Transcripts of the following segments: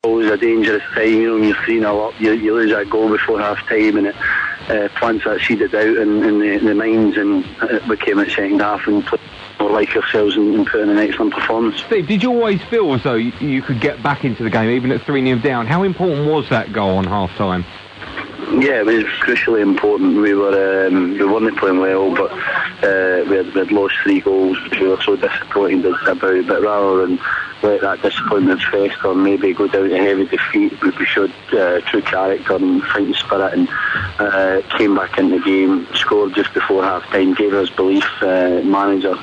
always a dangerous time, you know, when you're 3-0 up, you lose that goal before half-time, and it plants that seeded out in the minds, and we came at second half and played more like ourselves and put in an excellent performance. Steve, did you always feel as though you could get back into the game, even at 3-0 down? How important was that goal on half-time? Yeah, it was crucially important. We weren't playing well, but we had lost 3 goals, which we were so disappointed about. But rather than let that disappointment fester, maybe go down to heavy defeat, we showed true character and fighting spirit, and came back in the game, scored just before half time, gave us belief. Manager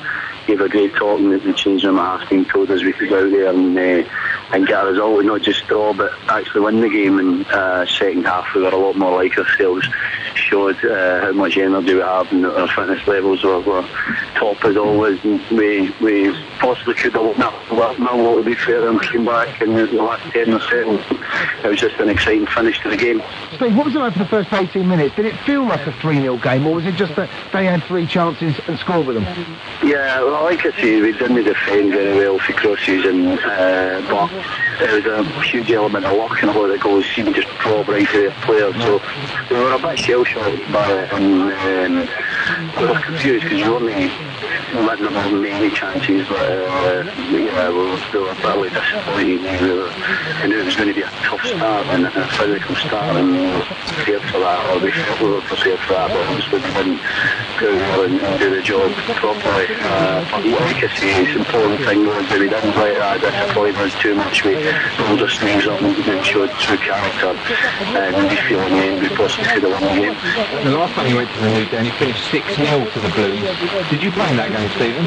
gave a great talk in the change room at half time, told us we could go out there and get a result, and not just draw but actually win the game. And second half we were a lot more like ourselves, showed how much energy we have, and our fitness levels were top as always, and we possibly could have won that Millwall, to be fair, and came back in the last 10 or so. It was just an exciting finish to the game. Steve, what was it like for the first 18 minutes? Did it feel like a 3-0 game, or was it just that they had 3 chances and scored with them? Yeah, well, like I say, we didn't defend very well for crosses, and but there was a huge element of luck, and a lot of the goals seemed to just drop right to their players, so we were a bit shell-shocked by it, and we were confused because we weren't letting them have many chances, but we were badly disappointed. We knew it was going to be a tough start and a physical start, and we were prepared for that, or we felt we were prepared for that, but obviously we didn't go there and do the job properly. But like I say, it's an important thing was that we didn't let that disappoint us too much. We pulled our sleeves up and showed true character, and we feel in the end we possibly could have won the game. The last time you went to the New Day, you finished 6-0 to the Blues. Did you play in that game, Stephen?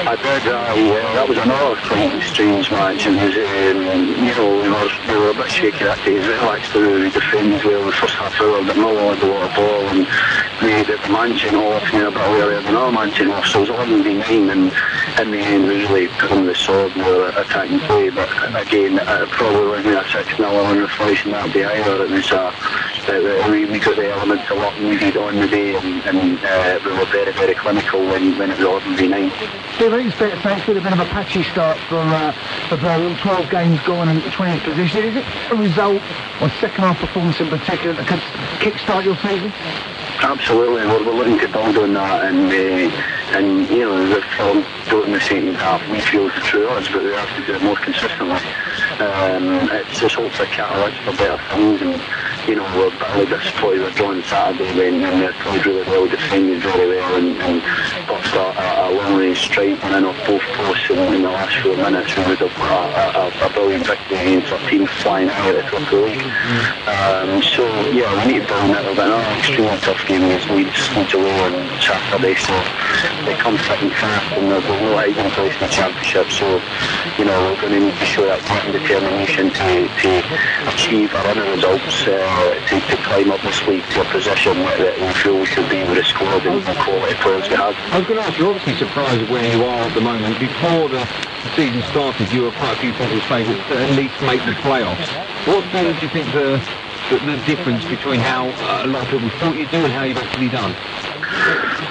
I did. That was another quite strange match. It was, you know, we were a bit shaky that day as well. Actually, we defended well the first half hour, but Millwall had a lot of ball, and we had the man chain off, a bit earlier than our man chain off, so it was 11-9, and in the end we really put on the sword and we were attacking play. But again, it probably wasn't a 6-0 on reflection that day either. It was we got the element of luck needed on the day, and we were very, very clinical when it was 11-9. Steve, I think it's fair to say it's been a bit of a patchy start for Birmingham. 12 games gone and 20th position. Is it a result, or second half performance in particular, that could kick-start your season? Absolutely, we're looking to build on that, and you know, the film do it in the second half, we feel it's true us, but we have to do it more consistently. It's just hopefully a catalyst for better things, and you know, we're badly disappointed with John Saturday when they played really well, defended very well, and boxed a long-range strike and in off both posts in the last 4 minutes. We would have got a brilliant victory against our team flying out at the top of the league. So yeah, we need to build on it a bit. Another extremely tough game against Leeds away on Saturday, so they come thick and fast, and there's no hiding place in the Championship, so you know, we're going to need to show that grit and determination to achieve a run of results, to climb up this league to a position that we feel we should be with the squad and the quality players we have. I was going to ask, you're obviously surprised where you are at the moment. Before the season started, you were quite a few people's favourites to at least make the playoffs. What do you think the difference between how a lot of people thought you'd do and how you've actually done?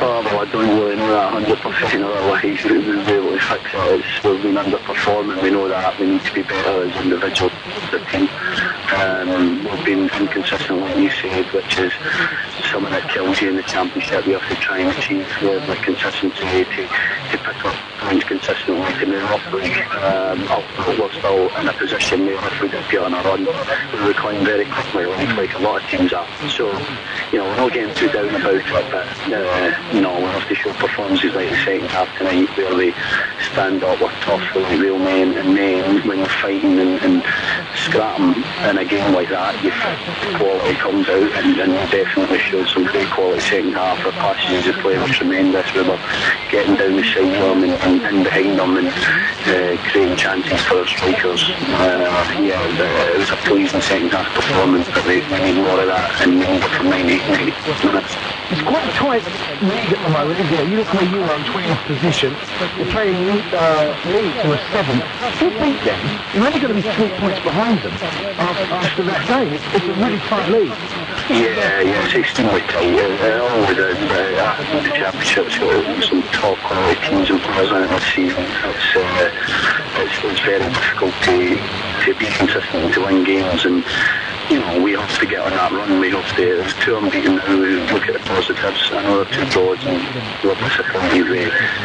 Oh, well, I don't really know that 100% otherwise. We'll be able to fix it. We've been underperforming, we know that. We need to be better as individuals, as a team. We've been inconsistent, like you said, which is something that kills you in the Championship. You have to try and achieve the consistency to pick up points consistently to move up the league. We're still in a position where if we did get on a run, we would climb very quickly, like a lot of teams are. So, you know, we're not getting too down about it, but you know, we have to show performances like the second half tonight where we stand up, we're tough, we're like real men, and then when you're fighting and scrapping in a game like that, your quality comes out, and we definitely showed some great quality second half. Our passages of play were tremendous. We were getting down the side of them and behind them, and creating chances for our strikers. It was a pleasing second half performance, but we need more of that and for 90 minutes. It's quite a tight league at the moment, isn't it? You look where you are in 20th position. You're playing Leeds to a 7th. If you beat them, you're only going to be 3 points behind them after that game. It's a really tight league. Yeah, it's extremely tight. Always is. The Championship's got some top quality teams and players in it this season. It's very difficult to to be consistent, to win games, and you know, we have to get on that run. We have to, there's 2 unbeaten now. We look at the positives. I know there are 2 draws, and we're disappointed.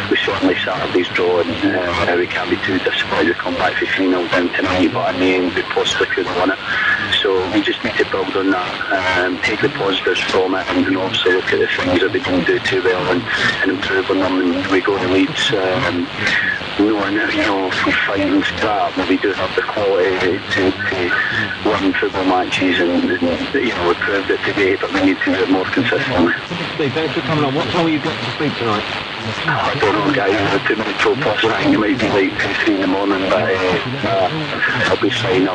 We certainly Saturday's draw, and we can't be too disappointed to come back for 3-0 down tonight, but in the end we possibly could have won it. So we just need to build on that, take the positives from it, and also look at the things that we didn't do too well, and improve on them. And we go to Leeds, knowing that, you know, if we fight and scrap, we do have the quality to win football matches, and you know, we proved it today, but we need to do it more consistently. Steve, thanks for coming on. What time are you going to sleep tonight? I don't know, guys. I've too many pro plus. I think it might be like 2-3 in the morning, but I'll be fine.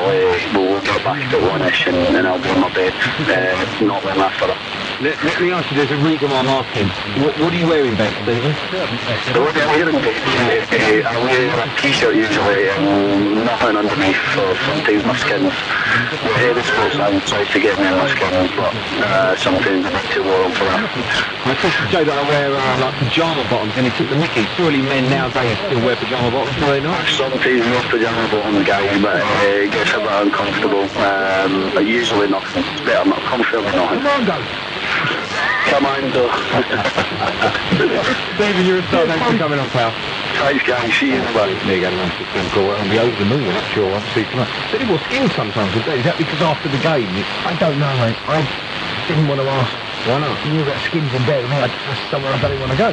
We'll get back at 1ish, and I'll be on my bed not long after that. Let me ask you, there's a reason why I'm asking. What do you wear in bed, Stephen? So what I wear in bed, I wear a t-shirt usually, and nothing underneath for sometimes my skins. The sports science tries to get me in my skins, but sometimes a bit too warm for that. I said to Joe that I wear like pyjama bottoms, and he took the mickey. Surely men nowadays still wear pyjama bottoms, do they not? Sometimes wear pyjama bottoms, guys, but it gets a bit uncomfortable. But usually nothing. It's better not comfortable than nothing. Commando. Stephen, you're a star. Thanks for coming on, pal. Thanks, guys. See you in a bit. There you go, man. I'll be over the moon, I'm sure. I'll see tonight. But it was skins sometimes with that. Is that because after the game? I don't know, mate. I didn't want to ask. Why not? You got skins in bed, and that's somewhere I don't want to go.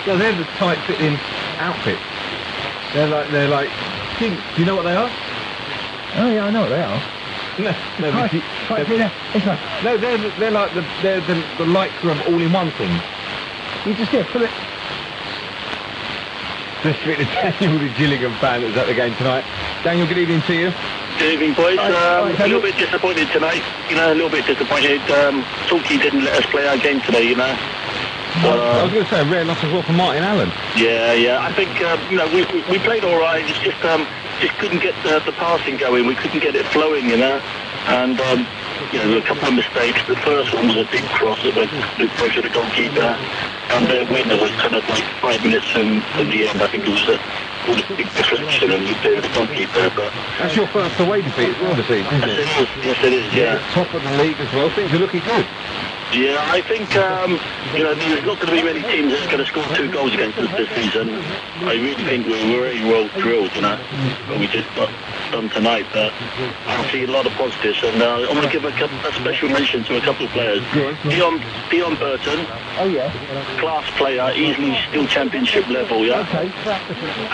Well, they're the tight-fitting outfits. They're like. Do you know what they are? Oh yeah, I know what they are. No, they're like the lycra of all-in-one things. You just put it. Let's speak to Daniel, the Gillingham fan that was at the game tonight. Daniel, good evening to you. Good evening, boys. A little bit disappointed tonight. You know, a little bit disappointed. Talkie didn't let us play our game today. You know. I was going to say a rare loss as well for Martin Allen. Yeah. I think you know, we played all right. It's just couldn't get the passing going. We couldn't get it flowing. You know, and you know, there were a couple of mistakes. The first one was a deep cross that went to the goalkeeper, and the winner was kind of like 5 minutes in the end. I think it was a big deflection and we played the goalkeeper. But that's your first away defeat as well this season, isn't it? Yes, it is. Yeah. Top of the league as well. Things are looking good. Yeah, I think, you know, there's not going to be many teams that's going to score 2 goals against us this season. I really think we're very well drilled, you know, what we just got done tonight. But I see a lot of positives, and I want to give a special mention to a couple of players. Dion Burton, class player, easily still championship level, yeah? Okay.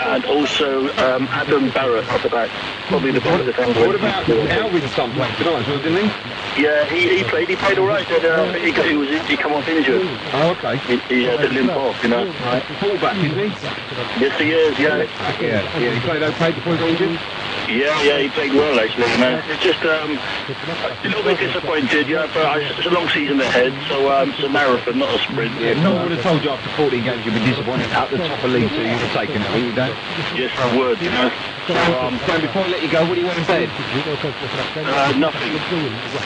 And also Adam Barrett at the back, probably the best defender. What about Alvin's son playing tonight as well, didn't he? Yeah, he played all right. He come off injured. Oh, okay. He had a limp off, you know. Right. Fullback, isn't he? Yes, he is, yeah. Yeah, he played okay before he got injured? Yeah, he played well, actually, man. It's just a little bit disappointed, yeah, but it's a long season ahead, so it's a marathon, not a sprint. Yeah, if no one would have told you after 14 games you'd be disappointed at the top of League 2, you'd have taken it, wouldn't you, Dan? Yes, I would, you know. So, before I let you go, what do you want in bed? Nothing.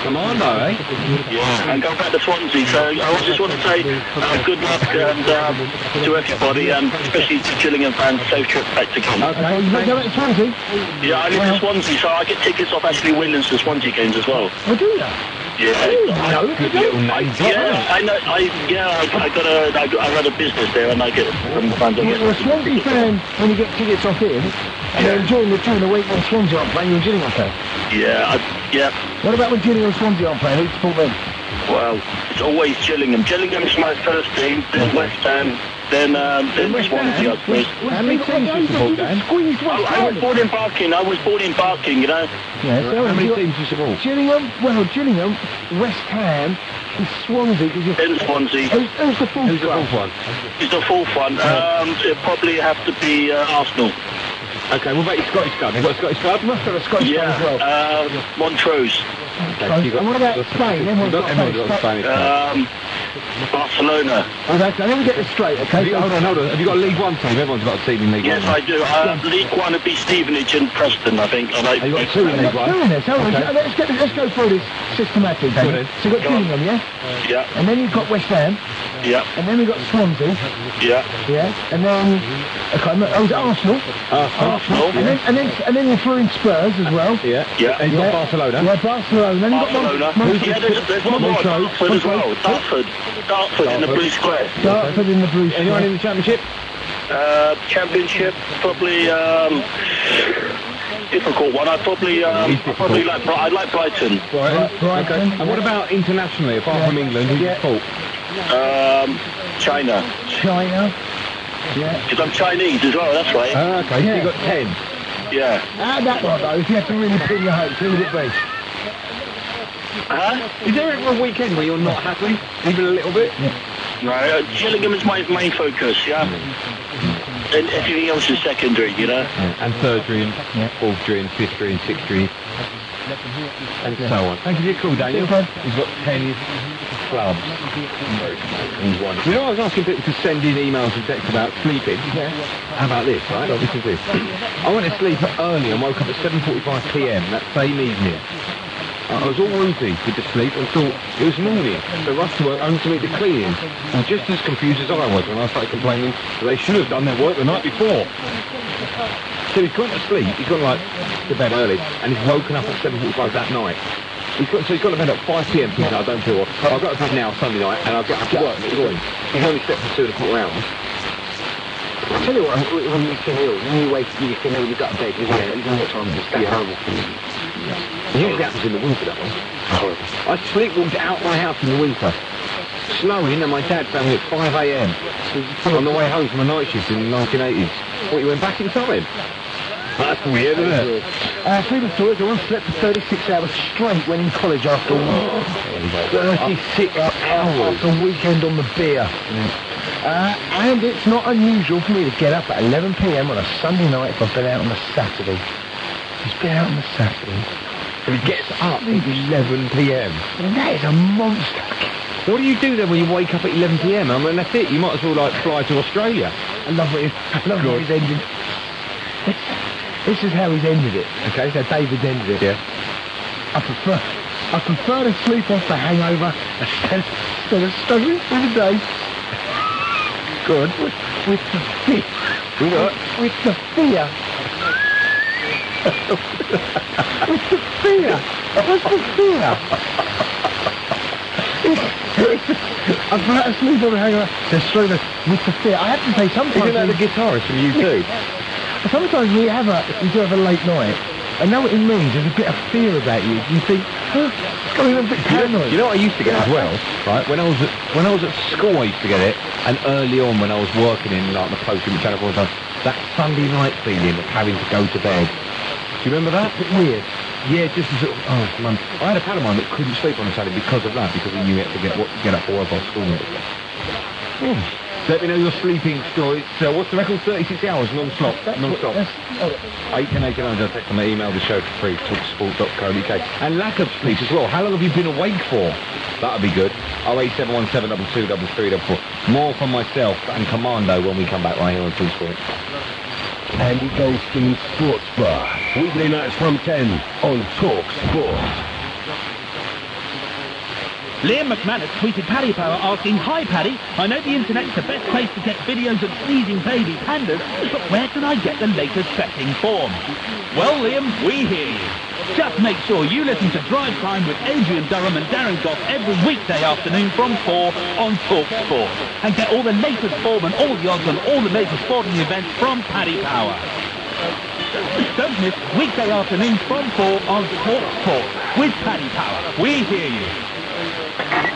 Come on, though, eh? Yeah, and go back to Swansea, so I just want to say good luck and to everybody, and especially to Gillingham fans, safe trip back to Kent. Okay, you going to go back to Swansea? Yeah, I live in Swansea, so I get tickets off Ashley Williams to Swansea games as well. Oh, do you? Yeah. Good little name. I know. I run a business there, and I get from the fans. You're a Swansea fan when you get tickets off him, and then during the week when Swansea aren't playing, you're a Gillingham fan. Yeah. What about when Gillingham and Swansea aren't playing? Who do you support them? Well, it's always Gillingham. Gillingham's my first team, then West Ham, then Swansea, I suppose. How many teams do you support, Dan? I was born in Barking, you know. Yeah, so how many teams do you support? Gillingham, West Ham, and Swansea. Then Swansea. Who's the fourth one? Who's the fourth one? It'll probably have to be Arsenal. Okay, what about your Scottish club? You've got a Scottish club? You must have a Scottish club as well. Montrose. Okay, and what about Spain? Everyone's got Spanish. Barcelona. Okay, let me get this straight, okay? Hold on. Have you got a League One team? Everyone's got a team in League One. Yes, I do. League One would be Stevenage and Preston, I think. Have you got 2 in League One? Let's go through this systematically, then. So you've got Gillingham, yeah? Yeah. And then you've got West Ham. Yeah. And then we got Swansea. Yeah. Yeah. And then was it Arsenal? Arsenal. And then you threw in Spurs as well. Yeah. Yeah. And you've got Barcelona. Yeah, Barcelona. Then you've got Barcelona. Yeah, there's one more. Dartford as well. Dartford in the Blue Square. Dartford in the Blue Square. Anyone in the Championship? Championship, probably difficult one. I'd like Brighton. Right. Okay. And what about internationally, apart from England, who's your fault? China. Yeah. Because I'm Chinese as well, that's right. Okay, so you got 10. Yeah. How'd that one though? If you had to really pin your hopes, who would it be? Is there ever a weekend where you're not happy, even a little bit? No, Gillingham is my main focus, yeah. And everything else is secondary, you know. Yeah. And third-ry and fourth-ry and fifth-ry and sixth-ry. And so on. Thank you for your call, Daniel. He's got 10 clubs. You know, I was asking people to send in emails and texts about sleeping. Yeah. How about this, right? Listen to this. I went to sleep early and woke up at 7:45 p.m. that same evening. I was all woozy with the sleep and thought it was morning, so rushed to work only to meet the cleaning. And just as confused as I was when I started complaining that they should have done their work the night before. So he's gone to sleep, he's gone to bed early, and he's woken up at 7:45 that night. He's gone to bed at 5 p.m. thinking, I don't feel well. I'll go to bed now Sunday night and I'll get up to work next morning. He's only slept for 2.25 hours. I tell you what, when you feel ill, when you wake up, you feel ill, you got to bed, you know what time it is. That's horrible. It usually happens in the winter, that one. I sleepwalked out my house in the winter. Snowing, and my dad found me at 5 a.m. on the way home from a night shift in the 1980s. What, you went back in time? That's weird, isn't it? Freedom stories, I once slept for 36 hours straight when in college after 36 hours after a weekend on the beer. And it's not unusual for me to get up at 11 p.m. on a Sunday night if I've been out on a Saturday. He's been out on the Saturday. And he gets up at 11 p.m. That is a monster. What do you do then when you wake up at 11 p.m? I mean, that's it. You might as well fly to Australia. I love how he's ended. This is how he's ended it. Okay, so David's ended it. Yeah. I prefer to sleep off the hangover instead of struggling through the day. Good. With the fear. With the fear. With the fear. What's the fear? I prefer to sleep on the hangover instead of with the fear. I have to say sometimes. Isn't that the guitarist from U2? Sometimes you do have a late night. I know what it means. There's a bit of fear about you. You think, it's going a bit paranoid. You know what I used to get as well, right? When I was at school, I used to get it, and early on when I was working in the post in Channel 4, that Sunday night feeling of having to go to bed. Do you remember that? It's a bit weird. Yeah, just as man. I had a pal of mine that couldn't sleep on a Saturday because of that, because he knew he had to get up for work or school. Let me know your sleeping stories. What's the record? 36 hours, non-stop. 8 and 8 and 9, text on my email, the show for free, talksport.co.uk. And lack of sleep as well. How long have you been awake for? That would be good. 08717 223344. More from myself and Commando when we come back right here on Talksport. Andy Goldstein's Sports Bar. Weekday nights from 10 on Talksport. Liam McManus tweeted Paddy Power asking, "Hi Paddy, I know the internet's the best place to get videos of sneezing baby pandas, but where can I get the latest betting form?" Well Liam, we hear you. Just make sure you listen to Drive Time with Adrian Durham and Darren Goff every weekday afternoon from 4 on Talksport. And get all the latest form and all the odds on all the major sporting events from Paddy Power. Don't miss weekday afternoons from 4 on Talksport with Paddy Power. We hear you.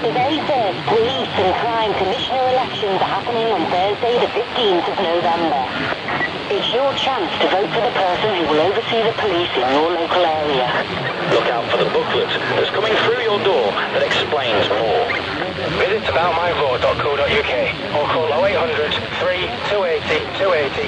The very first Police and Crime Commissioner elections are happening on Thursday the 15th of November. It's your chance to vote for the person who will oversee the police in your local area. Look out for the booklet that's coming through your door that explains more. Visit aboutmyvote.co.uk or call 0800 3 280 280.